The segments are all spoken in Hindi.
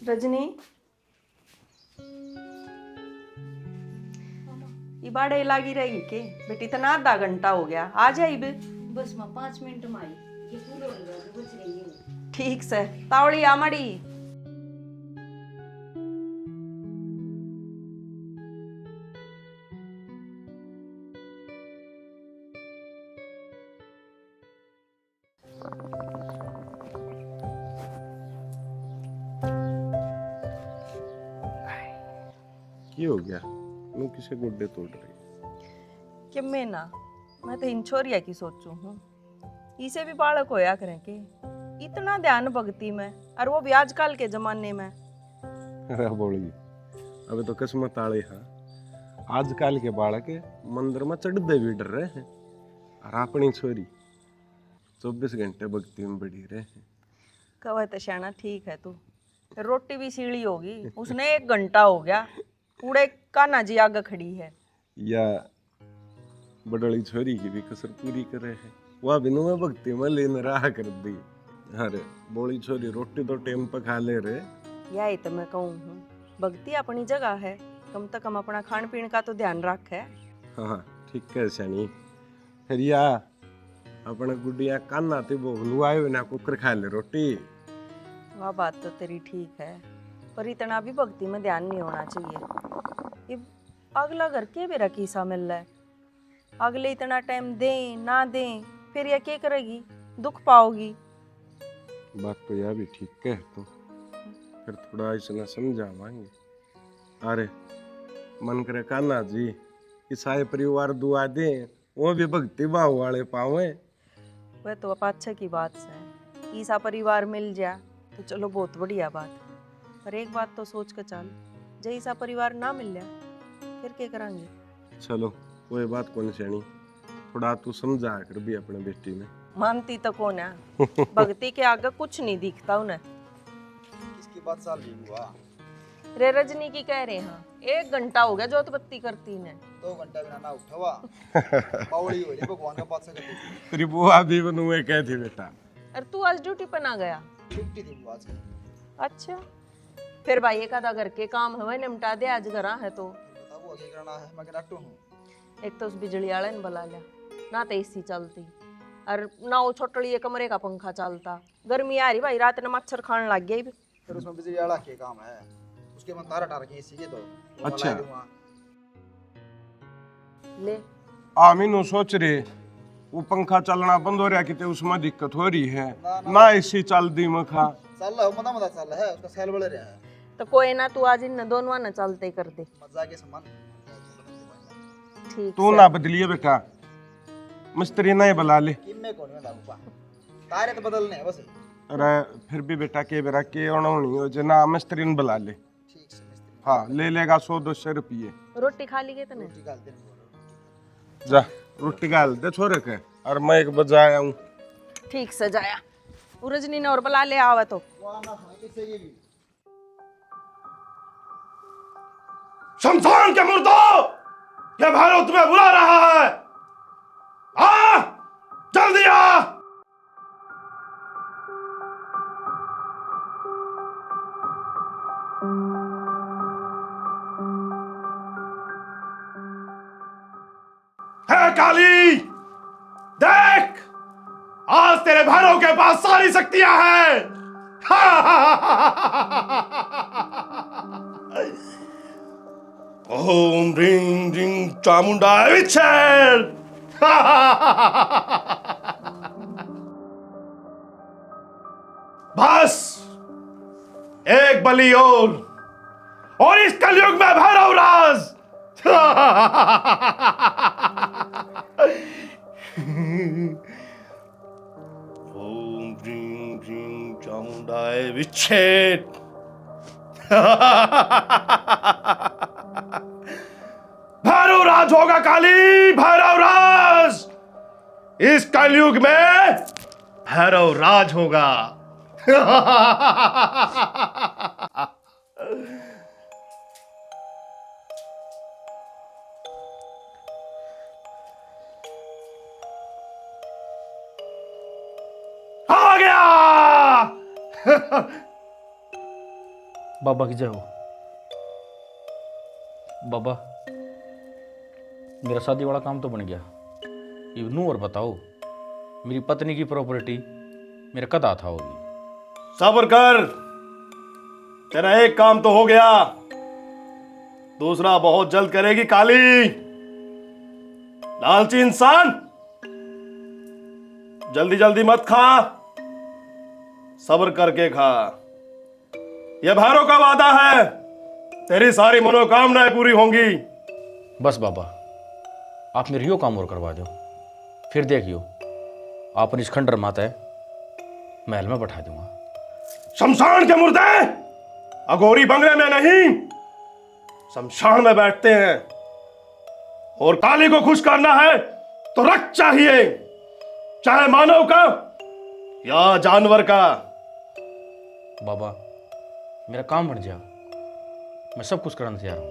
रजनी ये बाड़े लागी रही के बेटी इतना आधा घंटा हो गया आ जाई बे। बस मां 5 मिनट में आई। ये पूरा हो गया तो बच रही है। ठीक से तावड़ी आमड़ी। हो गया मैं किसे गुड्डे तोड़ रही कि मैं तो इन छोरिया की सोचू हूँ इसे भी बालक होया करें के इतना ध्यान भक्ति में और वो भी आजकल के जमाने में। अरे बोली अबे तो किस्मत आले हाँ आजकल के बालक मंदिर में चढ़ते भी डर रहे हैं और अपनी छोरी 24 घंटे भक्ति में बढ़ी रहे हैं। कवे तो शाना ठीक है तू रोटी भी सीढ़ी होगी उसने 1 घंटा हो गया पूरे कान्हा जी आगे खड़ी है या बड़ली छोरी की भी कसर पूरी करे है वह बिनु में भक्ति में लेने रहा कर दी। अरे बोली छोरी रोटी तो टाइम पर खा ले रहे। यही तो मैं कहूँ हूँ भक्ति अपनी जगह है कम से कम अपना खान पीन का तो ध्यान रख है। हाँ ठीक है सनी फिर या अपना गुडिया कान्हा ते बोलू आयो ना कुकर खा ले रोटी। वह बात तो तेरी ठीक है पर इतना भी भक्ति में ध्यान नहीं होना चाहिए। ये अगला घर के भी रखी सा मिल रहा है अगले इतना टाइम दें ना दें फिर यह क्या करेगी दुख पाओगी। बात तो यह भी ठीक है तो फिर थोड़ा इसना समझावांगे। अरे मन करे कान्हा जी कि सारे परिवार दुआ दे वो भी भक्ति भाव वाले पावे। वह तो अच्छा की बात है ईसा परिवार मिल जाए तो चलो बहुत बढ़िया बात पर एक बात तो सोच कर चल जैसा परिवार ना मिल जाए फिर क्या करेंगे। चलो कोई बात कौन सैनी थोड़ा तू समझा कर भी अपने बेटी में। मानती तो कौन है भक्ति के आगे कुछ नहीं दिखता उन्हें। किसकी बात साल भी हुआ रे रजनी की कह रहे हैं 1 घंटा हो गया जोत बत्ती करती ने 2 घंटा बिना ना उठवा पावड़ी हो रही भगवान का पास से करती तेरी बुआ भी बनुए कहती बेटा। अरे तू आज ड्यूटी पे ना गया। छुट्टी थी वो आज की। अच्छा फिर भाई एक आधा घर के काम हमें निपटा दे आज घर है तो बता वो आगे करना है मैं नट्टू हूं। एक तो उस बिजली वाले ने बुला लिया ना तो एसी चलती और ना वो छोटड़ी कमरे का पंखा चलता गर्मी आ रही भाई रात ने मच्छर खाने लग गई। फिर उसमें बिजली वाला के काम है उसके मन तारा टार के इसी के तो वो अच्छा। लगा दूंगा। ले आमीनो सोच रहे वो पंखा चलना बंद हो रहा कि उसमें दिक्कत हो रही है ना इसी चल दी मखा चल रहा मदा मदा चल रहा है उसका सेल बढ़ रहा है। तो कोई ना तू आज इन दोनों ना चलते कर दे मजा के समान ठीक तू से। ना बदलिए बेटा मिस्त्री नहीं बुला ले। किम में कौन है लागू पा तारे तो बदलने हैं बस। अरे फिर भी बेटा के बेरा के नहीं हो जना मिस्त्री ने बुला ले। ठीक से मिस्त्री हाँ ले लेगा 100-200 रुपये। रोटी खा ली गई तने रोटी गाल दे जा रोटी गाल दे छोरे के और मैं 1 बजे आया हूँ। ठीक से जाया वो रजनी ने और बुला ले आवा तो वाह ना खाने के सही भी शमशान के मुर्दों ये भैरव तुम्हें बुला रहा है आ जल्दी आ। है काली देख आज तेरे भैरव के पास सारी शक्तियां हैं। ओम ह्रीं ह्रीं चामुंडाय विच्छेद। बस एक बलि और इस कलयुग में भैरव राज। ओम ह्रीं ह्रीं चामुंडाय विच्छेद। भैरव राज होगा काली भैरव राज इस कलयुग में भैरव राज होगा। आ गया। बाबा की जय हो। बाबा मेरा शादी वाला काम तो बन गया, ये नू और बताओ मेरी पत्नी की प्रॉपर्टी मेरे कद हाथ होगी। सब्र कर, तेरा एक काम तो हो गया, दूसरा बहुत जल्द करेगी काली। लालची इंसान, जल्दी जल्दी मत खा, सब्र करके खा। यह भैरव का वादा है, तेरी सारी मनोकामनाएं पूरी होंगी। बस बाबा आप मेरे यो काम और करवा दो, फिर देखियो आप इस खंडर माता महल में बैठा दूंगा। शमशान के मुर्दे अघोरी बंगले में नहीं, शमशान में बैठते हैं। और काली को खुश करना है तो रक्त चाहिए, चाहे मानव का या जानवर का। बाबा मेरा काम बन जाए, मैं सब कुछ करने तैयार हूं।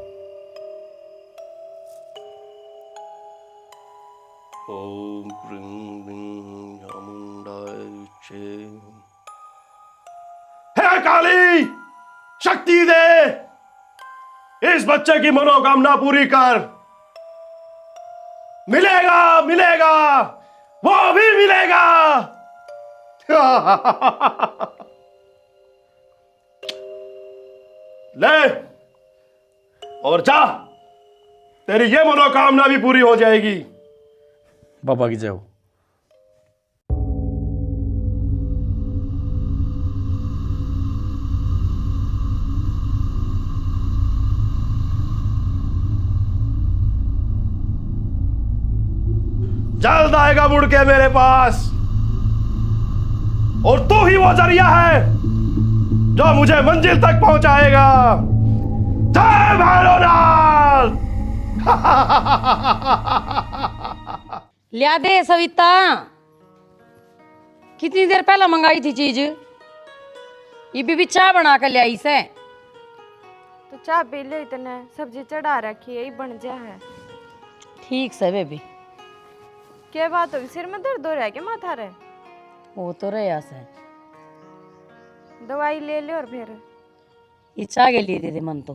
ओम क्रीं क्रीं चामुंडाय विच्चे। हे काली, शक्ति दे, इस बच्चे की मनोकामना पूरी कर। मिलेगा मिलेगा, वो भी मिलेगा। ले और जा, तेरी ये मनोकामना भी पूरी हो जाएगी। बाबा की जय हो। जल्द आएगा मुड़ के मेरे पास, और तू ही वो जरिया है जो मुझे मंजिल तक पहुंचाएगा। जय भैरवनाथ। लिया दे सविता, कितनी देर पहले मंगाई थी चीज, ये भी चाय बना कर ले आई से। तो चाय पी ले, इतने सब्जी चढ़ा रखी है, ये बन जा है। ठीक से बेबी। क्या बात होगी, सिर में दर्द हो रहा है क्या, माथा रे? वो तो रहा से, दवाई ले ले और फिर ये चाय के लिए दे दे मन तो।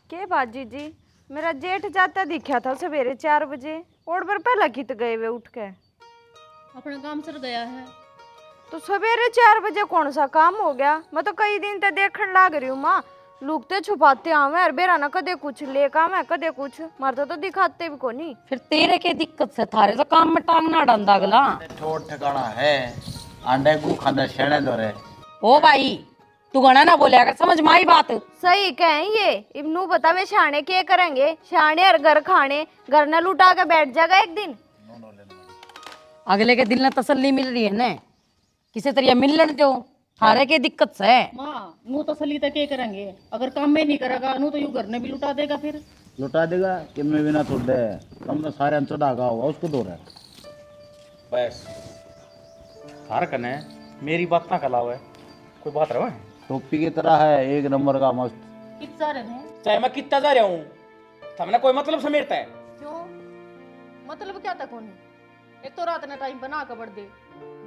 के बात जीजी, मेरा जेठ जाता दिखा था सवेरे 4 बजे, और बार पहला कित गए वे उठ के। अपना काम चल गया है तो सवेरे 4 बजे कौन सा काम हो गया? मैं तो कई दिन तक देखने लाग रही हूँ माँ, लुकते छुपाते आवे और बेरा ना कदे कुछ ले काम है कदे कुछ, मरते तो दिखाते भी को नहीं। फिर तेरे के दिक्कत से थारे तो काम में टांग ना डांदा अगला। ठोट ठिकाना है, अंडे को खाना शेणे दो रे। ओ भाई तू गणा ना बोले, अगर समझ माई बात। सही कहें ये, इब्नू बतावे शाने क्या करेंगे, शाने और घर खाने, घर न लुटा के बैठ जाएगा एक दिन। अगले के दिल में तसल्ली मिल रही है ना, किसी तरह मिल लेने दो, थारे के दिक्कत से। माँ नू तसली तक क्या करेंगे, अगर काम में नहीं करेगा नू तो यू घर ने भी लुटा देगा। फिर लुटा देगा कि मैं बिना छोड़े तुमने सारे अंचो डागा होगा उसको दो रहा। बस थार कने मेरी बात ना कलावे, कोई बात रहा है टोपी की तरह है, एक नंबर का मस्त। कितना रहे चाहे मैं कितना जा रहा हूँ, हमने कोई मतलब समेटता है। क्यों, मतलब क्या तक होनी? एक तो रात ने टाइम बना कर बढ़ दे,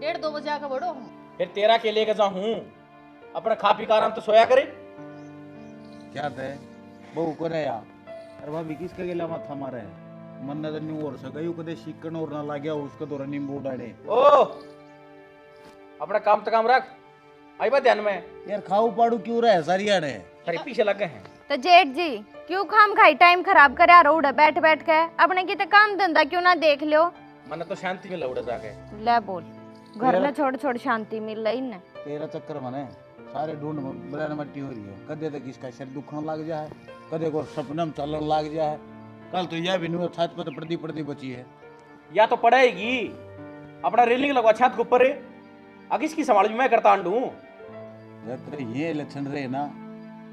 1:30-2 बजे आकर बढ़ो हम। फिर तेरा के लेके जा हूँ, अपना खा पी का आराम तो सोया करे। क्या थे बहू को रे यार, अरे भाभी किसके गेला माथा मारे है, मन न नहीं और सका यू कदे शिकन और ना लाग्या उसका दौरा नींबू डाले। ओ अपना काम तो काम रख, आई बात ध्यान में। यार खाऊ पाड़ू क्यों रहे सारिया ने, अरे पीछे लग गए हैं। तो जेठ जी क्यों खाम खाई टाइम खराब करे आ उड़ा बैठ बैठ के, अपने की काम धंधा क्यों ना देख लो। मन तो शांति में लौट जाके ले बोल, घर में छोड़ छोड़ शांति मिल रही न। तेरा चक्कर मने सारे ढूंढ बड़ाने मट्टी हो रही है, कदे तक इसका सिर दुखने लग जाए, कदे को सपने में चलने लग जाए। कल तो यह भी नहीं छत पर तो पड़ती पड़ती बची है। या तो पड़ेगी, अपना रेलिंग लगवा छत के ऊपर, आगे इसकी संभाल भी मैं करता अंडू। जब तेरे ये लक्षण रहे ना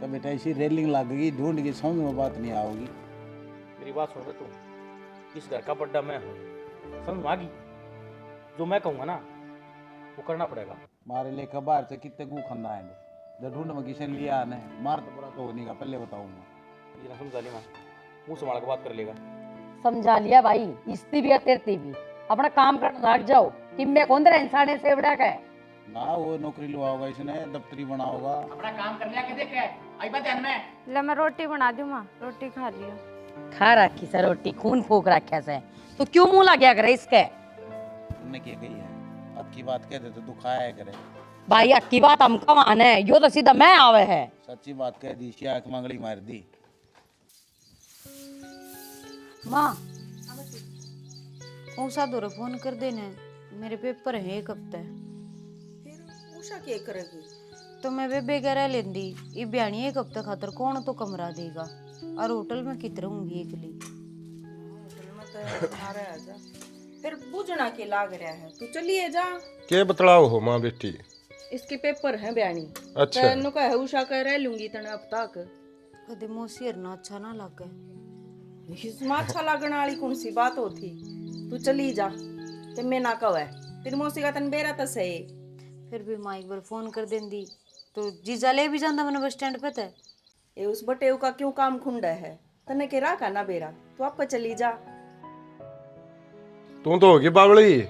तो बेटा ऐसी रेलिंग लगेगी, ढूंढ की समझ में बात नहीं आओगी। मेरी बात सुन रहे तू, इस घर का बड्डा मैं हूँ, समझ में आ गई? जो मैं कहूँगा ना वो करना पड़ेगा। मारे लेकर बाहर से कितने गु खंदा है जब ढूंढ में किसी ने लिया नहीं, मार तो पूरा तो होने का पहले बताऊंगा। ये ना समझा ली, मैं मुँह संभाल के बात कर लेगा। समझा लिया भाई, इसती भी तेरती भी, अपना काम करना लग जाओ। कि मैं कौन रहा इंसान से बड़ा का है, ना वो नौकरी लुआ होगा इसने, दफ्तरी बना होगा। अपना काम कर लिया के देख आई बात ध्यान में। ले मैं रोटी बना दूं माँ, रोटी खा लियो। खा रखी से रोटी, खून फूक रखा से, तो क्यों मुंह लग करे इसके? तुमने क्या गई है, अक्की बात कह दे तो दुखाया करे। भाई अक्की बात हम कमान है, यो तो सीधा मैं आवे है। सच्ची बात कह दी, शायद मंगली मार दी। माँ उषा दो फोन कर देने, मेरे पेपर है एक हफ्ते। फिर उषा क्या करेगी? तो मैं बेबे कह रह लेंदी, ये बयानी एक हफ्ते खातर कौन तो कमरा देगा, और होटल में कित रहूंगी अकेली। होटल में तो सारे आ जा, फिर बुझना के लाग रहा है, तू चलिए जा। के बतलाओ हो माँ बेटी? इसके पेपर हैं बयानी। अच्छा। तेनू कहे उषा कह रह लूंगी तने अब तक। कदे मोसी ना अच्छा ना लगे। इसमें अच्छा लगने वाली कौन सी बात होती? तू चली जा, ते मैं ना कहे तेरी मौसी का तन बेरा तो सही। फिर भी माँ एक बार फोन कर देंदी तो जीजा ले भी जाता मैंने बस स्टैंड पे थे। ये उस बटेव का क्यों काम खुंडा है? तने के राका ना बेरा, तू आपका चली जा। तू तो होगी बावली,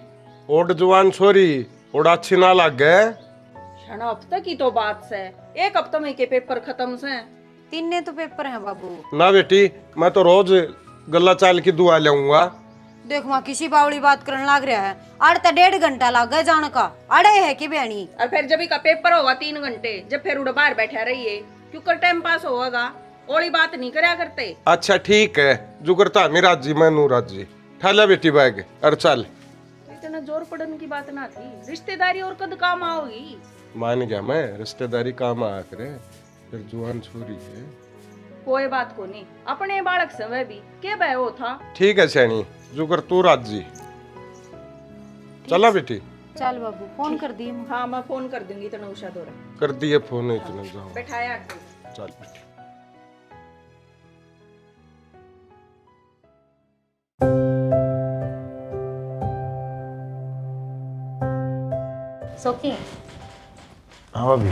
ओड जवान छोरी, ओड अच्छी ना लग गए। क्षण हफ्ते की तो बात से, एक हफ्ते में के पेपर खत्म से। तीन तो पेपर हैं बाबू। ना बेटी, मैं तो रोज गला चाल की दुआ लाऊंगा। देख माँ किसी बावली बात करने लग रहा है, अड़ तो 1.5 घंटा लग गए जाने का, अड़े है कि बयानी। और फिर जब का पेपर होगा 3 घंटे, जब फिर उड़ बाहर बैठा रहिए, क्यों कर टाइम पास होगा, ओली बात नहीं करया करते। अच्छा ठीक है, जो करता मैं राजी, मैं नू राजी। ठाला बेटी बैग और चल। इतना जोर पड़ने की बात ना थी, रिश्तेदारी और कद काम आओगी। मान गया मैं, रिश्तेदारी काम आ करे, फिर जुआन छोरी है। कोई बात को नहीं, अपने बालक से वह भी के बह वो था। ठीक है सैनी, जो कर तू राजी। चला बेटी। चल बाबू फोन कर दी। हाँ मैं फोन कर दूंगी तने उषा दौरा। कर दिए फोन, इतने जाओ। बैठाया चल बेटी। सौखी हाँ भाभी।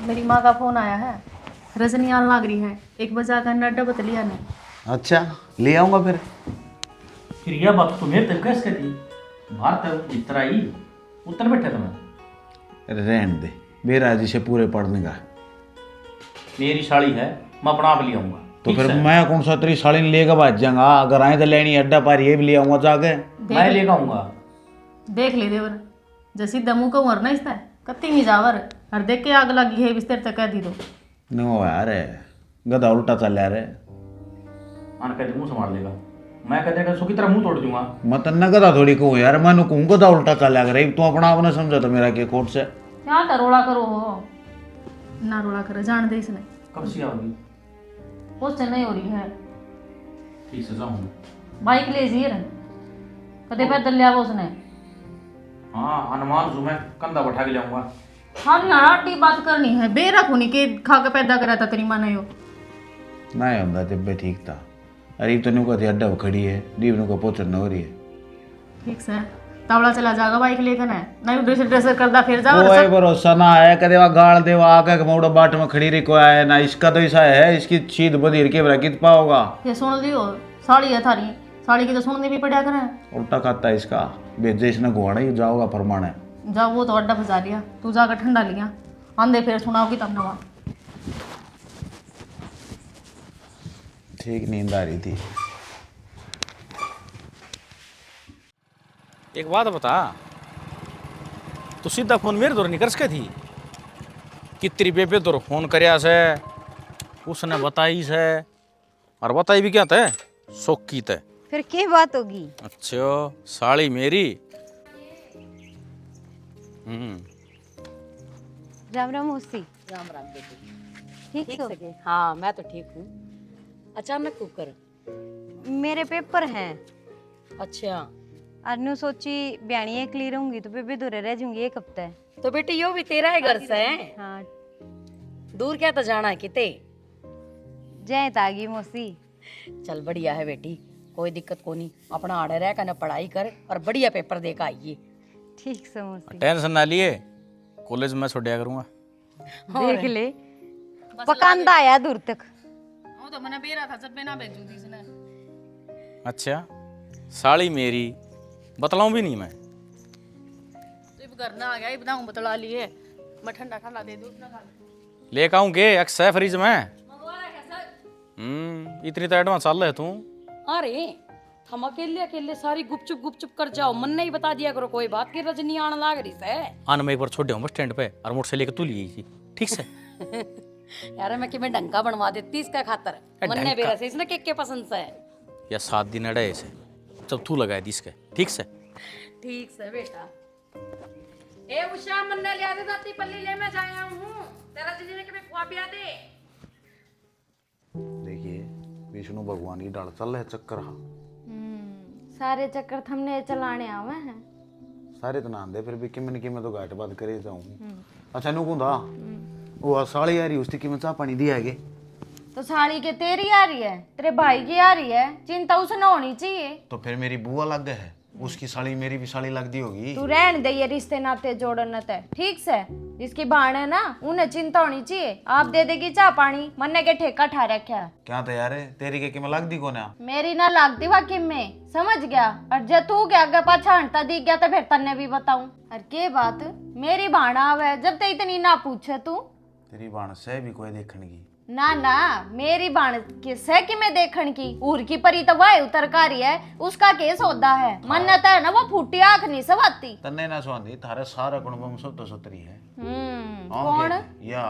मेरी माँ का फोन आया है, रजनी आने लग रही है, 1 बजे का अड्डा बतलिया ने। अच्छा ले आऊंगा फिर यह बात तो मेरे तक कैसे थी? भारत जितना ही उतर बैठे थे मैं। रहने दे, मेरा जी से पूरे पढ़ने का। मेरी साड़ी है, मैं अपना आप ले आऊंगा। तो फिर मैं कौन सा तेरी साड़ी लेकर भाज जाऊंगा, अगर आए तो लेनी अड्डा पार ये भी ले आऊंगा जाके। मैं लेकर आऊंगा। देख ले देवर, जैसी दमू का उमर ना इसता कत्ती नहीं जावर, हर देख के आग लगी है बिस्तर तक कह दी तो। नो यार गधा उल्टा चल यार। मान कहते मुंह संभाल लेगा, मैं कहते का सुखी तरह मुंह तोड़ दूंगा। मैं तन्ना गधा थोड़ी कहूँ यार, मैं कहूँ गधा उल्टा चल यार। तू अपना आपने समझा तो मेरा के कोट से क्या था रोड़ा करो हो ना, रोड़ा करे जान दे इसने। कब सी आओगी? उससे नहीं हो रही है, ठीक से जाऊँ। बाइक ले जी कदे पैदल लिया वो उसने। हाँ हनुमान जो मैं कंधा बैठा के लाऊंगा। हाँ यार बात करनी है, बेरख होनी के खा के पैदा करा था तेरी माँ ने। ना होता जब भी ठीक था। अरे तो नु कहती अड्डा खड़ी है, दीव नु का पोचन हो रही है। ठीक से तावड़ा चला जाएगा बाइक लेकर है, नहीं ड्रेसर करदा फिर जा। कोई भरोसा ना है, कदे वा गाल देवा आके मोड़ा बाट में खड़ी रही कोई आए ना। इसका तो ऐसा है, इसकी चीज बधीर के बरा कित पाओगा। ये सुन लियो, साड़ी है थारी, साड़ी की तो सुननी भी पड़ा करे। उल्टा खाता है इसका, भेजे इसने घुआड़ा ही जाओगा फरमाने। जा वो तो अड्डा फंसा लिया, तू जाकर ठंडा लिया, आंधे फिर सुनाओगी तब नवा। ठीक नींद आ रही थी। एक बात बता, तू सीधा फोन मेरे दौर नहीं कर सके थी कि तेरी बेबे दौर फोन करया से, उसने बताई से, और बताई भी क्या थे शौक की थे। फिर क्या बात होगी? अच्छा साड़ी मेरी। राम राम मौसी। राम राम बेटी। ठीक हो? हाँ मैं तो ठीक हूँ। अचानक कुकर? मेरे पेपर हैं। अच्छा अनु सोची ब्याणी क्लियर होंगी तो बेबे दूर रह जाऊंगी एक हफ्ते। तो बेटी यो भी तेरा ही घर से है, हाँ दूर क्या तो जाना है किते। जय तागी मौसी। चल बढ़िया है बेटी, कोई दिक्कत को नहीं, अपना आड़े रह कर पढ़ाई कर और बढ़िया पेपर दे कर आइए। ठीक से मौसी। टेंशन ना लिए, कॉलेज में छोड़िया करूँगा। देख ले पकांदा आया दूर तक। वो तो मैंने बेरा था जब बिना भेजूं थी इसने। अच्छा साड़ी मेरी, बतलाऊं भी नहीं मैं। तो घर ना आ गया ये बताऊं बतला लिए मैं ठंडा ठंडा दे दूं ना खा ले। लेके आऊंगे अक्स है फ्रिज में। इतनी तो एडवांस चल रहे तू। अरे हम अकेले अकेले सारी गुपचुप कर जाओ, मन नहीं बता दिया करो कोई बात की रजनी आने लाग रही से। आन मैं एक बार छोड़ बस स्टैंड पे और मोटर से लेके तू ली थी, ठीक से। यार मैं कि मैं डंका बनवा देती इसका खातर, मन ने बेरा से इसने के पसंद से है। या 7 दिन अड़े से जब तू लगाए दी इसके, ठीक से। ठीक से बेटा। ए उषा मन ने लिया दे दाती पल्ली ले मैं जाया हूं, तेरा जिले ने के मैं खुआ पिया दे। देखिए विष्णु भगवान की डाल चल रहे चक्कर। हाँ सारे चक्कर थमने चलाने आवे हैं। सारे तो नाम दे फिर भी किमें किमें तो घाट बात करे जाऊं। अच्छा नु कुंदा वो साली आ रही उसकी कीमत चाह पानी दिया है तो साली के तेरी आ रही है, तेरे भाई की आ रही है, चिंता उसे ना होनी चाहिए। तो फिर मेरी बुआ लग गए है, उसकी साली मेरी भी साली लगती होगी। तू रहन दे ये रिश्ते नाते जोड़न ते, ठीक से। जिसकी बाण है ना उन्हें चिंता होनी चाहिए। आप दे देगी चाह पानी, मन्ने के ठेका ठा रखा है। क्या तो यार तेरी के कीमत लगती को ना मेरी ना लागती वा किम में, समझ गया। और जे तू क्या आगे पाछा हंटा दिख गया तो फिर तन्ने भी बताऊं। और के बात मेरी बाण आवे जब ते इतनी ना पूछे तू। तेरी बाण से भी कोई देखने की ना ना मेरी बाण किसे कि मैं देखन की उर की परी तो वह उतरकारी है, उसका केस होता है। मन्नत है ना वो फूटी आंख नहीं सवाती। तन्ने ना सुहांदी थारे सारा कुटुंब में सब तो सतरी है। कौन या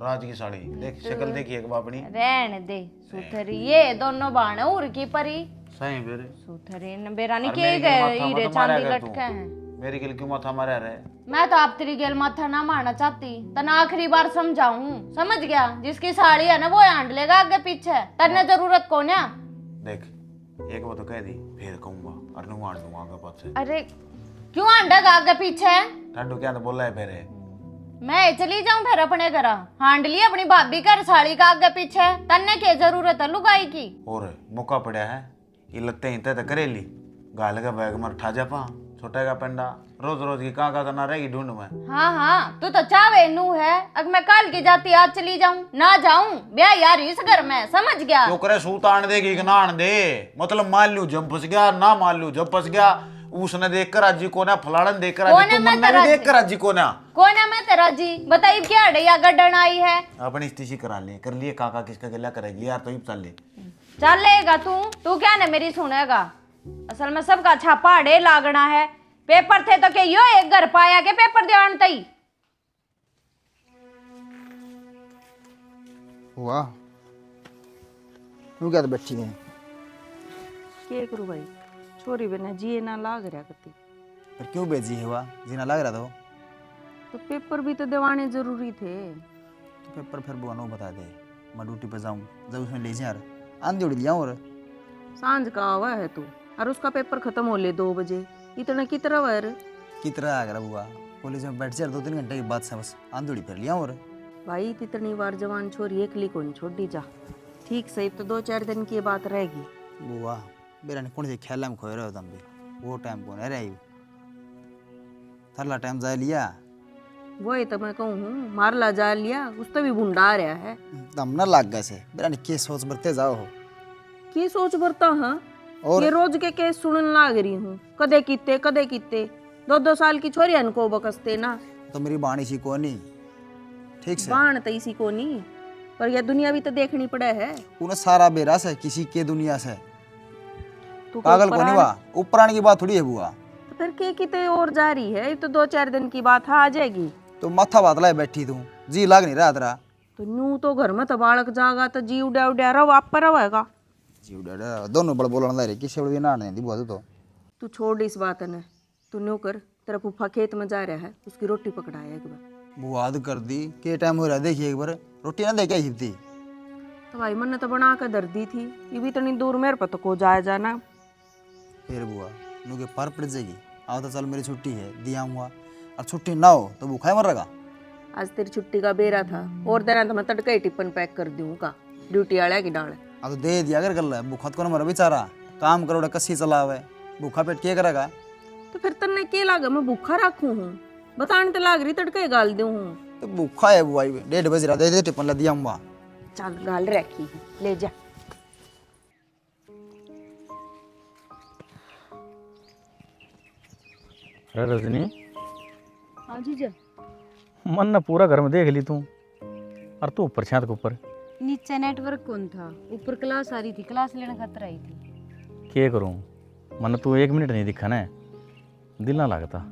राज की साड़ी देख शक्ल देखी एक बापनी। रहन दे सुथरी ये दोनों बाण उर की परी सही फिर सुथरी न बेरानी और के मेरी गए माथा हीरे मत मारा चांदी कर तू। लटके हैं। मेरी गिल क्यों माथा मारा रे। मैं तो आप तेरी गेल माथा ना मारना चाहती, तना आखिरी बार समझाऊं, समझ गया। जिसकी साड़ी है ना वो हांड लेगा आगे पीछे, तन्ने जरूरत कौन है। देख एक बात तो कह दी फिर कहूंगा और नु आंड दूंगा आगे पाछे। अरे क्यों हांडेगा आगे पीछे। ठंडू क्या तो बोला है फिर मैं चली जाऊं फिर अपने घर, हांड ली अपनी भाभी कर साड़ी का आगे पीछे, तन्ने के जरूरत है लुगाई की। और मौका पड़ा है ये लगते ही तो करेली गाल का बैग मर ठा जा पा छोटा का पेंडा रोज रोज की कहाँ करना रहेगी ढूंढ में। हाँ हाँ तू तो चावे नू है। अगर मैं कल की जाती आज चली जाऊं ना जाऊं ब्याह यार इस घर में, समझ गया। तो करे सूत आन देगी कि ना आन दे, मतलब मान लू जब फंस गया ना मान लू जब फंस गया उसने देख कर राजी को ना फलाड़न देख कर राजी को मन्ना भी देख कर राजी को ना कौन है। मैं तेरा जी बताइए क्या अड़िया गड्ढन आई है। अपनी स्थिति करा ले कर लिए काका किसका गिला करेगी यार तो ही चल ले चल लेगा तू क्या ना मेरी सुनेगा। असल में सबका छापा अड़े लागना है। पेपर थे तो के यो एक घर पाया के पेपर ध्यान तई। वाह तू क्या तो बैठी है। के करूँ भाई, छोरी बिना जिए ना लाग रहा कती। पर क्यों बेजी है वाह, जीना लग रहा था तो पेपर भी तो दिवाने जरूरी थे। तो पेपर फिर बुआ नो बता दे, मैं ड्यूटी पे जाऊँ जब उसमें ले जाए यार आंधी उड़ दिया। और सांझ का आवा है तू और उसका पेपर खत्म हो ले 2 बजे, इतना कितना वर कितना आ गया बुआ, कॉलेज में बैठ जाए 2-3 घंटे की बात से बस आंधी उड़ी फिर लिया। और भाई इतनी बार जवान छोरी एकली को नहीं छोड़ दी जा। ठीक सही तो 2-4 दिन की बात रहेगी। बुआ मेरा ने कौन से ख्याल में खोए रहे हो तुम भी, वो टाइम कौन है रही थरला टाइम जा लिया। वही तो मैं कहूँ हूँ मारला जा लिया उस तो भी भुंडा रहा है। तम न लाग गए से मेरा ने के सोच बरते जाओ हो की सोच बरता हाँ। और ये रोज के केस सुनन लाग रही हूँ, कदे किते 2-2 साल की छोरी को बकसते ना। तो मेरी बाणी सी को नहीं ठीक से बाण तो इसी को नहीं, पर यह दुनिया भी तो देखनी पड़े है। उन्हें सारा बेरा से किसी के दुनिया से तू पागल को नहीं हुआ, ऊपरान की बात थोड़ी है बुआ। तो फिर के किते और जा रही है, ये तो 2-4 दिन की बात है, आ जाएगी। तो माथा बात लाए बैठी तू जी लाग नहीं रहा तेरा। तो नू तो घर में तो बालक जागा तो जी उड़ा उड़ा रहो आप पर रहेगा। जी उड़ा दोनों बड़ बोलना दे रे किसी बड़ी ना नहीं दी बुआ तो। तू छोड़ इस बात ने, तू न्यू कर, तेरा फूफा खेत में जा रहा है, उसकी रोटी पकड़ाया एक बार। बुआ हद कर दी के टाइम हो रहा देखिए एक बार रोटी ना दे के हिपती। तो भाई मन ने तो बना कर दर दी थी, ये भी इतनी दूर मेरे पर तो को जाया जाना। फिर बुआ नू के पर पड़ जाएगी। आओ तो चल मेरी छुट्टी है दिया हुआ, और छुट्टी ना हो तो भूखा ही मर रहेगा। आज तेरी छुट्टी का बेरा था और देना तो मैं तड़का ही टिफिन पैक कर दूंगा ड्यूटी आड़ा की डाल। अब तो दे दिया कर ले भूखा तो मर बेचारा काम करोड़ा कसी चलावे भूखा पेट क्या करेगा। तो फिर तन्ने के लागा मैं भूखा रखूं हूँ, बताने तो लाग रही तड़का ही गाल दूं हूँ। तो भूखा है बुआ 1:30 बज रहा दे टिफिन ला दिया हुआ। चल गाल रखी है, ले जा। अरे रजनी हाँ जीजा। मन ना पूरा घर में देख ली तू, और तू ऊपर छत के ऊपर नीचे नेटवर्क कौन था, ऊपर क्लास आ रही थी, क्लास लेने खातर आई थी। क्या करूं, मन तू 1 मिनट नहीं दिखा ना, दिल ना लगता।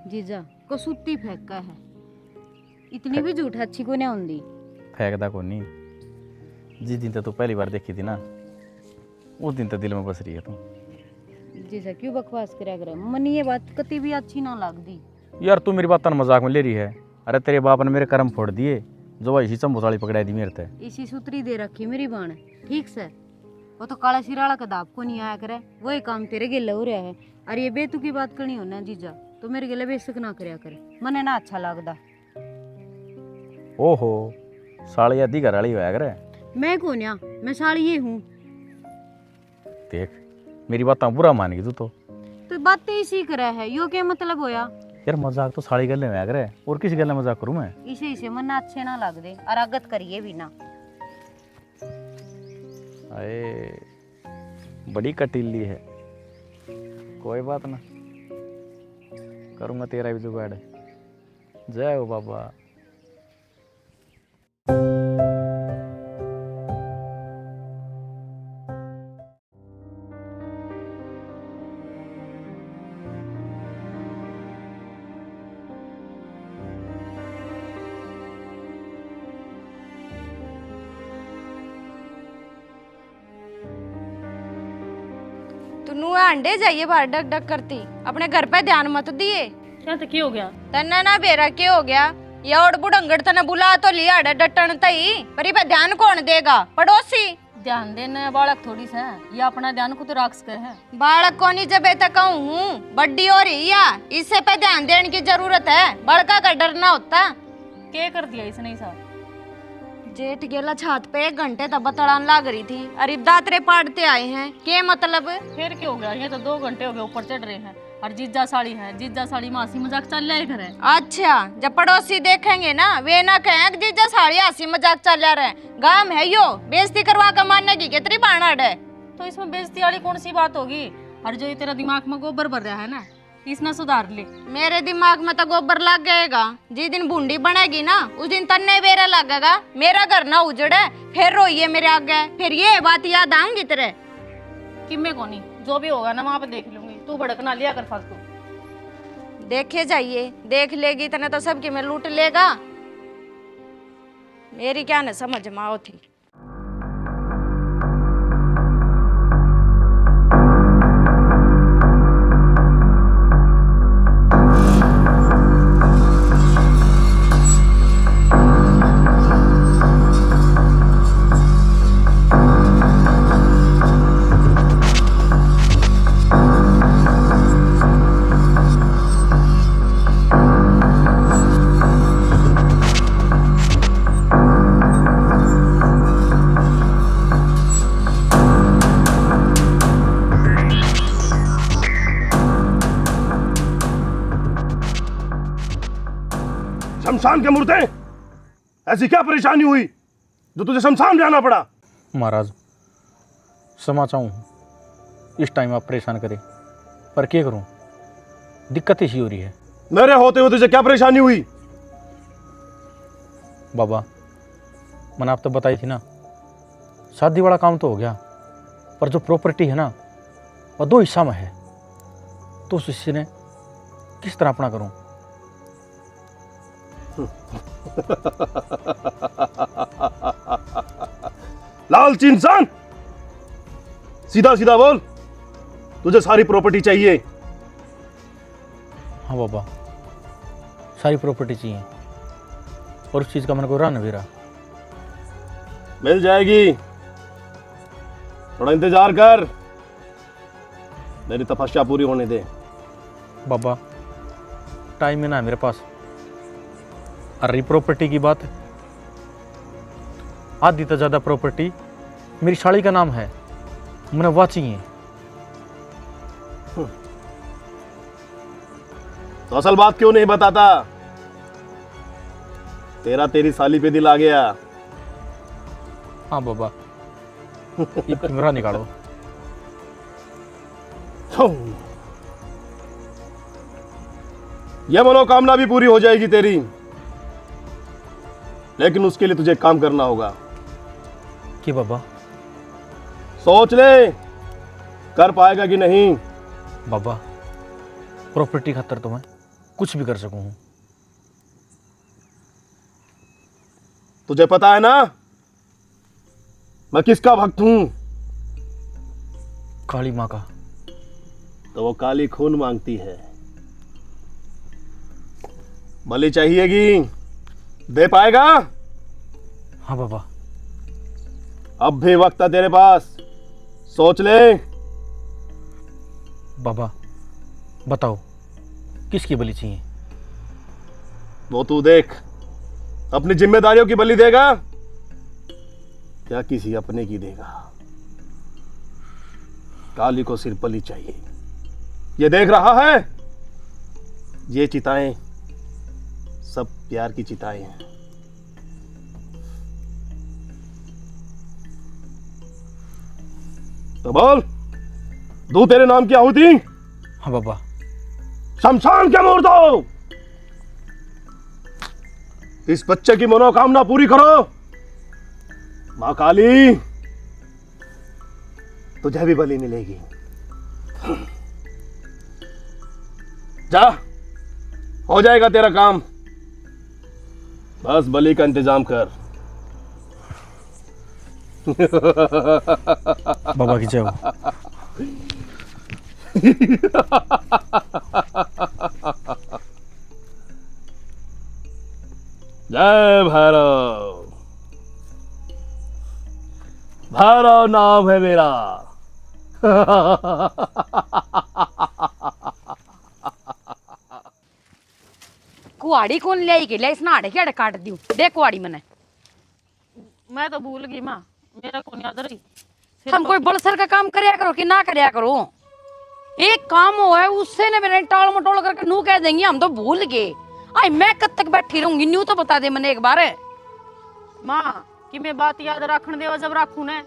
जीजा कसूती फेंक का है, इतनी भी झूठ अच्छी को नहीं होंगी। फेंकदा को नहीं, जिस दिन तू पहली बार देखी थी ना, उस दिन तो दिल में बस रही है तू। जीजा क्यों बकवास करा करे, मन ये बात कति भी अच्छी ना लगती। यार तू मेरी बात मजाक में ले रही है। अरे तेरे बाप ने मेरे कर्म फोड़ दिए, जो वही इसी चंबोसाली पकड़ा दी मेरे ते। इसी सूत्री दे रखी मेरी बाण, ठीक से। वो तो काला सिराला का दाब को नहीं आया करे, वही काम तेरे गिले हो रहा है। अरे ये बेतु की बात करनी हो ना जीजा, तो मेरे गिले बेशक ना करया करे, मने ना अच्छा लगता। ओहो, साली आधी घर वाली होया करे। मैं कौन या, मैं साली ये हूँ। देख मेरी बात बुरा मान गई तू तो बातें इसी करे है, यो क्या मतलब होया। यार मजाक तो साली गले में करे, और किसी गले मजाक करूं मैं? इसे मन अच्छे ना लग दे, और आगत करिए भी ना। अरे बड़ी कटीली है, कोई बात ना, करूंगा तेरा भी जुगाड़। जय हो बाबा। तू अंडे जाइए बाहर डक डक करती, अपने घर पे ध्यान मत दिए। क्या तो क्या हो गया? तन्ना ना बेरा के हो गया, या और बुढ़ंगड़ तना बुला तो लिया डटन तई, पर पे ध्यान कौन देगा? पड़ोसी ध्यान देना बालक थोड़ी सा, ये अपना ध्यान को तो राक्ष कर है। बालक को नहीं जब तक कहूँ बड्डी हो रही या इससे पे ध्यान देने की जरूरत है, बड़का का डरना होता। क्या कर दिया इसने सा? जेठ गेला छात पे 1 घंटे तब तड़ान लाग रही थी, अरे दातरे पाड़ते आए हैं, क्या मतलब? फिर क्या हो गया, ये तो 2 घंटे हो गए ऊपर चढ़ रहे हैं, और जीजा साड़ी है, जीजा साड़ी में हंसी मजाक चल रहा है घर है। अच्छा, जब पड़ोसी देखेंगे ना वे ना कहें कि जीजा साड़ी हंसी मजाक चल रहा है, गाम है यो, बेइज्जती करवा कर मारने की कितनी बाणड़ है। तो इसमें बेइज्जती वाली कौन सी बात होगी? और जो ये तेरा दिमाग में गोबर भर रहा है ना, इसना सुधार ले। मेरे दिमाग में तो गोबर लग गएगा, जिस दिन बूंदी बनेगी ना उस दिन तन्ने बेरा लगेगा, मेरा घर ना उजड़े, फिर रोइए मेरे आगे, फिर ये बात याद आऊंगी तेरे। किम्मे को नहीं, जो भी होगा ना वहाँ पे देख लूंगी, तू भड़कना लिया कर फालतू। देखे जाइए, देख लेगी तने तो सबकी में लूट लेगा, मेरी क्या न समझ में आओ थी। शमशान के मुर्दे, ऐसी क्या परेशानी हुई जो तुझे शमशान जाना पड़ा? महाराज क्षमा चाहूँ इस टाइम आप परेशान करें, पर क्या करूँ, दिक्कत इसी हो रही है। मेरे होते हुए तुझे क्या परेशानी हुई? बाबा मैंने आप तो बताई थी ना, शादी वाला काम तो हो गया, पर जो प्रॉपर्टी है ना वो 2 हिस्सा में है, तो उस हिस्से ने किस तरह अपना करूं? लालची इंसान, सीधा सीधा बोल, तुझे सारी प्रॉपर्टी चाहिए? हाँ बाबा, सारी प्रॉपर्टी चाहिए, और उस चीज़ का मेरे को रन भी रहा। मिल जाएगी, थोड़ा इंतजार कर, मेरी तपस्या पूरी होने दे। बाबा टाइम है ना मेरे पास, अरे प्रॉपर्टी की बात, आधी तो ज़्यादा प्रॉपर्टी मेरी साड़ी का नाम है, मुझे वह चाहिए। तो असल बात क्यों नहीं बताता? तेरी साली पे दिल आ गया। हाँ बाबा, ये पिंगरा निकालो। यह मनोकामना भी पूरी हो जाएगी तेरी, लेकिन उसके लिए तुझे एक काम करना होगा। कि बाबा? सोच ले, कर पाएगा कि नहीं। बाबा, प्रॉपर्टी खातर तो मैं कुछ भी कर सकूं हूं। तुझे पता है ना मैं किसका भक्त हूं? काली माँ का। तो वो काली खून मांगती है, बलि चाहिएगी, दे पाएगा? हाँ बाबा। अब भी वक्त है तेरे पास, सोच ले। बाबा बताओ, किसकी बलि चाहिए? वो तू देख, अपनी जिम्मेदारियों की बलि देगा या किसी अपने की देगा? काली को सिर्फ बलि चाहिए। ये देख रहा है, ये चिताएं सब प्यार की चिताएं हैं। तो बोल, दूं तेरे नाम की आहुति? हाँ बाबा। शमशान के मोड़ दो। इस बच्चे की मनोकामना पूरी करो। मां काली, तुझे भी बलि मिलेगी। जा, हो जाएगा तेरा काम, बस बलि का इंतजाम कर। बाबा की जय हो। जय भैरव। भैरव नाम है मेरा। कुआड़ी कौन ले आई के ले इसना आड़े के काट दियो दे कुआड़ी मने। मैं तो भूल गई माँ, मेरा कौन याद रही। हम कोई बड़सर का काम करया करो कि ना करया करो। एक काम हो है उससे ने मैंने टाल मटोल करके नू कह देंगे हम तो भूल गए। आई मैं कब तक बैठी रहूंगी, न्यू तो बता दे मने एक बार। माँ कि मैं बात याद रखने देवा जब रखू ने।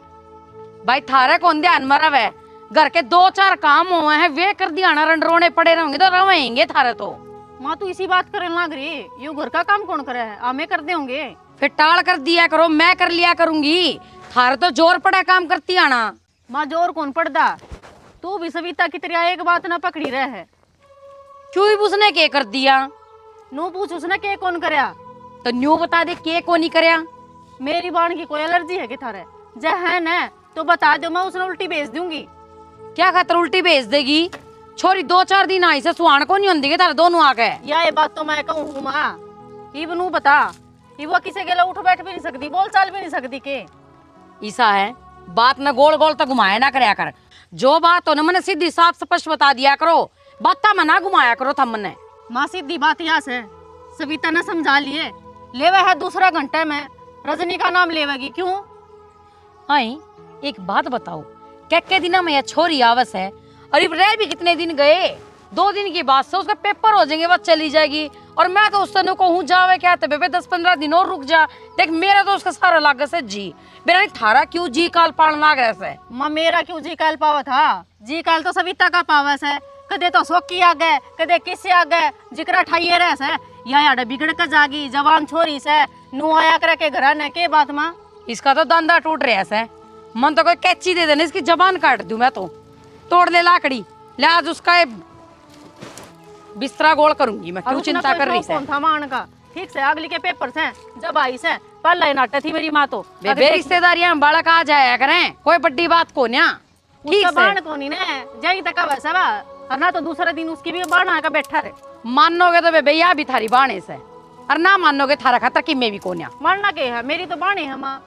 भाई थारे कौन ध्यान मरव है, घर के 2-4 काम हुए हैं वे कर दिया ना, रंडरोने पड़े रहेंगे तो रहेंगे थारे तो। माँ तू इसी बात करने लग रही, यू घर का काम कौन करे है? आमे कर दे होंगे। फिर टाल कर दिया करो, मैं कर लिया करूंगी। थारे तो जोर पड़ा काम करती आना। माँ जोर कौन पड़दा, तू भी सविता की तरह एक बात ना पकड़ी रहे है। क्यों ही उसने के कर दिया? नू पूछ उसने के कौन करया तो न्यू बता दे के को नहीं करया। मेरी बाण की कोई एलर्जी है कि थारे? जे है न तो बता दो, मैं उसने उल्टी भेज दूंगी। क्या खातर उल्टी भेज देगी? छोरी 2-4 दिन आई से सुहान को नहीं होंगी तारे दोनों आके। या ये बात तो मैं कहूँ माँ, इब नू बता कि वो किसी के लिए उठ बैठ भी नहीं सकती, बोल चाल भी नहीं सकती के। ऐसा है, बात न गोल गोल तक घुमाया ना करया कर। जो बात हो न मैंने सीधी साफ स्पष्ट बता दिया करो, बात मना घुमाया करो थम मने। माँ सीधी बात यहाँ से सविता ने समझा लिए, लेवे है दूसरा घंटे में रजनी का नाम लेवेगी। क्यों? हाई एक बात बताओ, के दिन में यह छोरी आवस है, अरे रह भी कितने दिन गए? 2 दिन की बात से उसका पेपर हो जाएंगे, बस चली जाएगी। और मैं तो उस तनु को हूँ जावे क्या तबे 10-15 दिन और रुक जा। देख मेरा तो उसका सारा लाग से जी, मेरा नहीं थारा क्यों जी काल पालन लाग रहा है। माँ मेरा क्यों जी काल पावा था? जी काल तो सविता का पावस है, कदे तो सोकी आ गए, कदे किससे आ गए, जिकरा ठाइए रह से या याडा बिगड़ कर जागी जवान छोरी से नु आया करे के घर ने के बात माँ। इसका तो दंदा टूट रहा है, मन तो कोई कैची दे देने इसकी जबान काट दूं मैं तो। तोड़ ले लाकड़ी, ले आज उसका बिस्तरा गोल करूंगी मैं। क्यों चिंता कर रही है? था मान का ठीक से अगली के पेपर से जब आई से पहले नाटक थी मेरी माँ तो। बेबे रिश्तेदारियां बालक आ जाया करें, कोई बड़ी बात को ना। ठीक उसका से बाण को नहीं ने जई तक वैसा बा, और ना तो दूसरे दिन उसकी भी बाण आकर बैठा रहे। मानोगे तो बेबे या भी थारी बाणे से, और ना मानोगे थारा खाता कि मैं भी कोन्या। मानना के है, मेरी तो बाणी है माँ।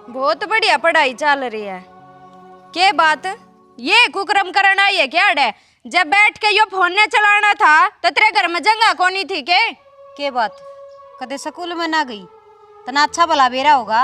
बहुत बढ़िया पढ़ाई चल रही है। के बात ये कुकर्म करना आई है क्या? डे जब बैठ के यो फोन ने चलाना था तो तेरे घर में जगह कोनी थी के बात कदे स्कूल में ना गई तना अच्छा भला बेरा होगा।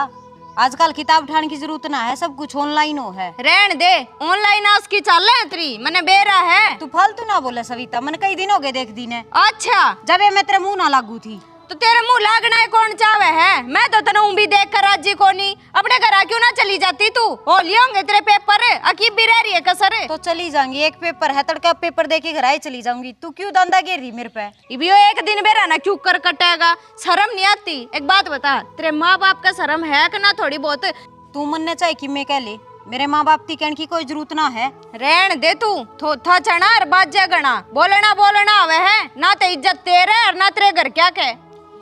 आजकल किताब उठाने की जरूरत ना है, सब कुछ ऑनलाइन हो है। रहन दे, ऑनलाइन उसकी चल है तेरी मने बेरा है। तू फालतू ना बोले सविता, मन कई दिन हो गए देख दी ने। अच्छा जब ये मैं तेरे मुंह ना लागू थी। तो तेरे मुंह लागना है कौन चावे है? मैं तो तने भी देख कर राजी कोनी। अपने घर क्यों ना चली जाती तू? हो लिए होंगे तेरे पेपर, अकीब भी रह रही है कसर। तो चली जाऊंगी, एक पेपर है तड़का पेपर दे के घर आई चली जाऊंगी। तू क्यों दांदा घेर रही मेरे पे? इबियो एक दिन बेरा ना क्यों कर कटेगा? शर्म नहीं आती? एक बात बता, तेरे माँ बाप का शर्म है कि ना थोड़ी बहुत? तू मनने चाहे कि मैं कह ले, मेरे माँ बाप की कहने की कोई जरूरत ना है। रहन दे तू, थोथा चना और बाजा गना। बोलना आवे है ना, तो इज्जत तेरे और ना तेरे घर क्या कहे।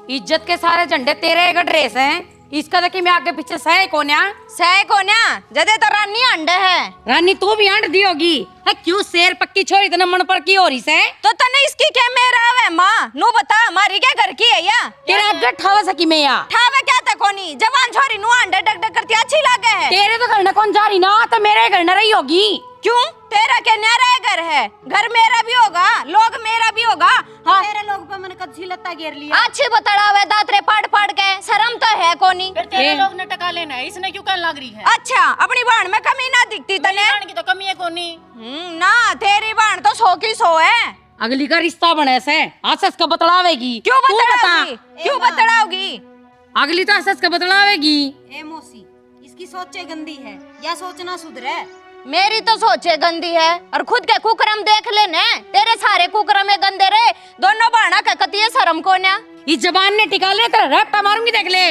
इज्जत के सारे झंडे तेरे एक ड्रेस हैं, इसका देखी मैं आगे पीछे सह कोन्या जदे तो रानी अंडे है। रानी तू भी अंड दी होगी है? क्यों शेर पक्की छोरी इतना मन पर की हो रही से? तो तने इसकी क्या मेरा आवे माँ? नू बता, हमारी क्या घर की है या? तेरा आगे ठावा सकी मैं या ठावे क्या था कोनी? जवान छोरी नू अंडे डक डक करती अच्छी लागे है। तेरे तो घर न कौन जा रही ना, तो मेरे घर न रही होगी। क्यों? तेरा क्या न्यारा घर है? घर मेरा भी होगा, लोग मेरा भी होगा। हाँ, तेरे लोग पे मैंने कच्ची लत्ता घेर लिया। अच्छी बतड़ावे दातरे पाड़ के, शर्म तो है कोनी? फिर तेरे लोग ने टका लेना है, इसने क्यों कहने लग रही है? अच्छा, अपनी बहन में कमी ना दिखती तने? बहन की तो कमी है कोनी। ना, तेरी बहन तो 100 की 100 है। अगली का रिश्ता बने से आसस का बतलावेगी। क्यों तू बतड़ाओगी? क्यों बतड़ाओगी? अगली तो आसस का बतलावेगी। ए मौसी, इसकी सोचे गंदी है या सोचना सुधरे? मेरी तो सोचे गंदी है, और खुद के कुकरम देख लेने। तेरे सारे कुकरम में गंदे रहे, दोनों बहना का कतिये शर्म को ना। इस जबान ने टिका ले तेरा रट्टा मारूंगी, देख ले।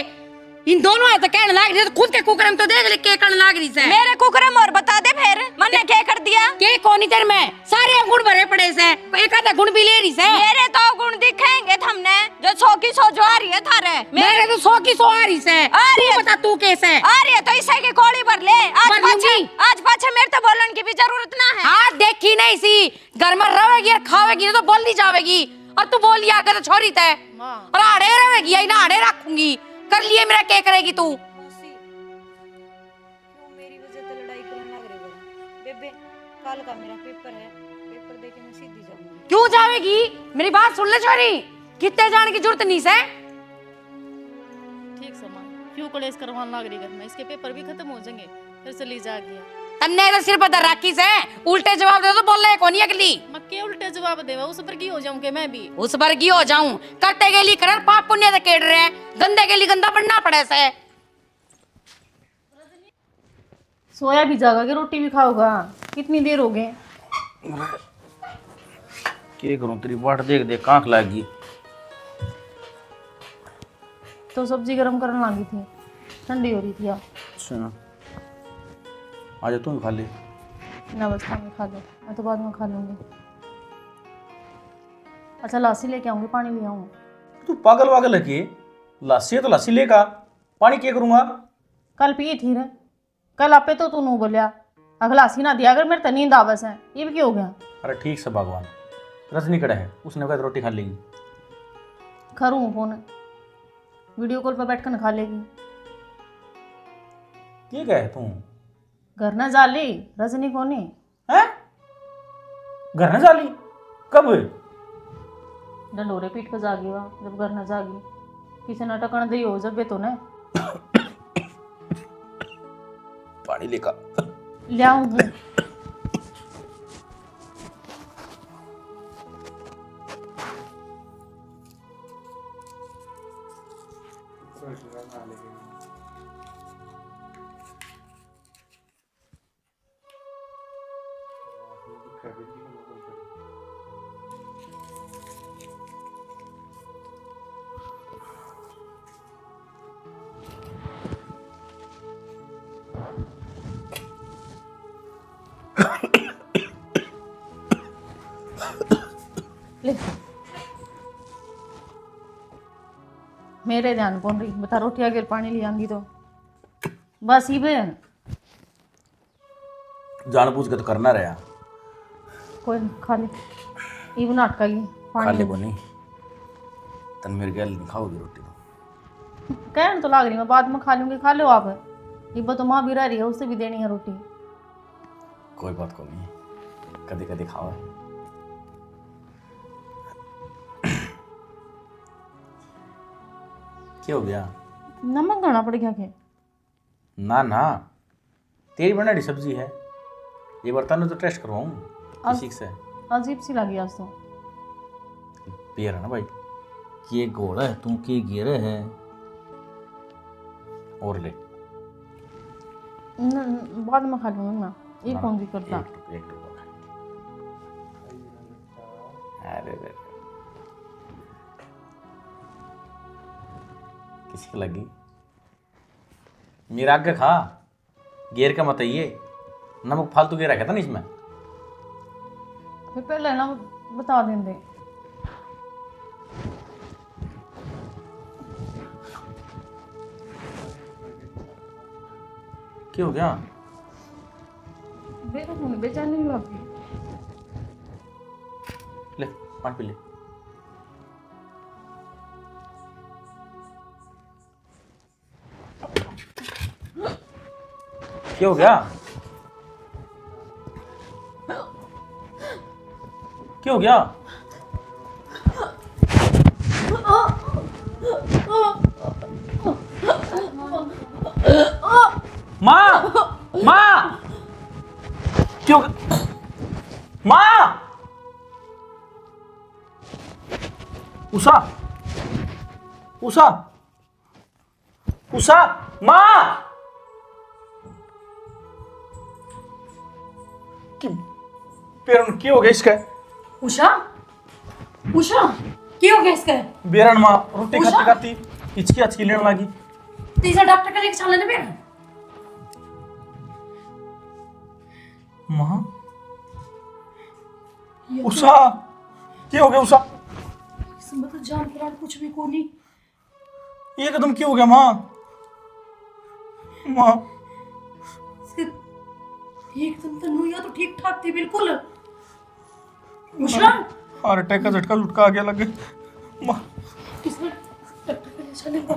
इन दोनों है तो कहने लाग रही, तो खुद के कुकरम तो देख ले के करने लाग रही से। मेरे कुकरम और बता दे फिर, मैंने क्या कर दिया? के कोनी तेरे में सारे गुण भरे पड़े से, एक आधा गुण भी ले रही से। मेरे तो गुण दिखेंगे हमने, जो 100 की 100 जो आ रही है थारे। मेरे तो 100 की 100 आ रही से। आ रही है। बता तू कैसे आ रही है तो इसे की कोड़ी भर ले। भर लूंगी। आज पाछे मेरे तो बोलने की भी जरूरत ना है। हाँ देखी नहीं सी, घर में रहेगी और खावेगी तो बोल दी जावेगी, और तू बोली आकर तो छोरी ते और आड़े रहेगी या ना आड़े रखूंगी। कर लिए मेरा क्या करेगी तू? क्यों मेरी वजह से लड़ाई करने लग रही हो? बेबे, कल का मेरा पेपर है, पेपर दे के मैं सीधी जाऊंगी। क्यों जावेगी? मेरी बात सुन ले छोरी, कितने जाने की जरूरत नहीं से। ठीक समा, क्यों कलेश करवाने लग रही घर में? इसके पेपर भी खत्म हो जाएंगे, फिर चली जाएगी। तन्ने तो सिर पर धर रखी से, उल्टे जवाब दे तो बोल रहे कौन अगली। मैं के उल्टे जवाब देवा, उस पर की हो जाऊं के मैं भी? उस पर की हो जाऊं? करते के लिए कर, पाप पुण्य से केड़ रहे, गंदे के लिए गंदा बनना पड़े से। सोया भी जागा के रोटी भी खाओगा? कितनी देर हो गए? क्या करूं, तेरी बाट देख देख आंख लागी। तो सब्जी गरम करने लगी थी, ठंडी हो रही थी। अच्छा, आज तुम खा ले ना, बस मैं खा लो, मैं तो बाद में खा लूंगी। अच्छा, लासी लेके आऊंगी, पानी ले आऊँ? तू पागल वागल है के? लासी है तो लासी लेगा, पानी क्या करूंगा? कल पी थी रे, कल आपे तो तू नू बोलिया अगलासी ना दिया अगर मेरे तो नींद आबस है, ये भी क्यों हो गया? अरे ठीक से भगवान, रजनी कड़ा है, उसने कहा रोटी खा लेगी। करूँ फोन, वीडियो कॉल पर बैठ कर खा लेगी। ये क्या है तू? घर न जाली रजनी कोनी है? घर न जाली कब? डंडोरे पीट कर जागी वा, जब घर न जागी किसी न टकन दी हो जब तो न पानी लेका ले आऊंगी। ले मेरे ध्यान कौन रही बता, रोटी अगर पानी ले आंगी तो बस ही बे जानबूझ के तो करना रहा। कोई नहीं, खा ले ये बना अटका गई खा पानी ले बनी तन मेरे गैल नहीं खाओगी रोटी तो। कहने तो लाग रही मैं बाद में खा लूंगी, खा लो आप। ये तो माँ भी रह रही है, उससे भी देनी है रोटी। कोई बात को नहीं, कभी कभी खाओ। क्या हो गया? नमक गाना पड़ गया क्या? ना ना, तेरी बनाई सब्जी है, ये बर्तन तो टेस्ट करवाऊँ। किसी से अजीब सी लगी आज तो। पियर है ना भाई, के घोड़ा है तुम के गिरे है और ले बाद में खा लूंगा मैं ये कौन सी करता एक अरे किसकी लगी मेरा आगे खा गेर का मत ये नमक फालतू गेर रखा था ना इसमें फिर पहले ना बता देंगे क्या हो गया बेचैनी नहीं लगी ले पानी पी ले क्या हो गया क्या हो गया माँ माँ क्यों माँ उषा उषा उषा माँ पेरन क्या हो गया इसका उषा उषा क्या हो गया इसका बेरन माँ रोटी खाती खाती हिचकी हचकी लेने लगी तीसरा डॉक्टर का लेके चलने ना बेरन माँ उषा क्या हो गया उषा इसमें तो जान प्राण कुछ भी को नहीं ये एकदम क्यों हो गया माँ माँ एकदम तो नुया तो ठीक ठाक थी बिल्कुल उषा हार्ट अटैक का झटका लुटका आ गया लगे माँ किसने डॉक्टर के लिए चलेगा